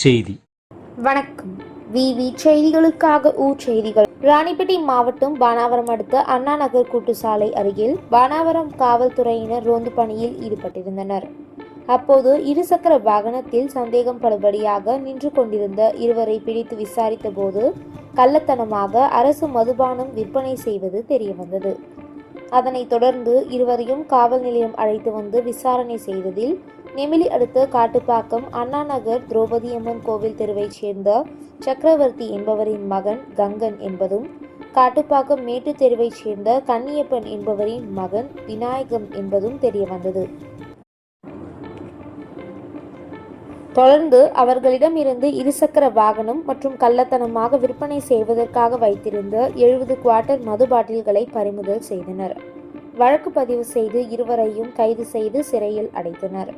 செய்தி. வணக்கம். விவி செய்திகளுக்காக செய்திகள். ராணிப்பேட்டை மாவட்டம் பானாவரம் அடுத்த அண்ணா நகர் கூட்டுச்சாலை அருகில் பானாவரம் காவல்துறையினர் ரோந்து பணியில் ஈடுபட்டிருந்தனர். அப்போது இருசக்கர வாகனத்தில் சந்தேகம் படுபடியாக நின்று கொண்டிருந்த இருவரை பிடித்து விசாரித்த போது கள்ளத்தனமாக அரசு மதுபானம் விற்பனை செய்வது தெரியவந்தது. அதனைத் தொடர்ந்து இருவரையும் காவல் நிலையம் அழைத்து வந்து விசாரணை செய்ததில் நெமிலி அடுத்த காட்டுப்பாக்கம் அண்ணா நகர் திரௌபதியம்மன் கோவில் தெருவைச் சேர்ந்த சக்கரவர்த்தி என்பவரின் மகன் கங்கன் என்பதும், காட்டுப்பாக்கம் மேட்டு தெருவைச் சேர்ந்த கன்னியப்பன் என்பவரின் மகன் விநாயகம் என்பதும் தெரியவந்தது. தொடர்ந்து அவர்களிடம் இருந்து இருசக்கர வாகனம் மற்றும் கள்ளத்தனமாக விற்பனை செய்வதற்காக வைத்திருந்த 70 குவார்ட்டர் மது பாட்டில்களை பறிமுதல் செய்தனர். வழக்கு பதிவு செய்து இருவரையும் கைது செய்து சிறையில் அடைத்தனர்.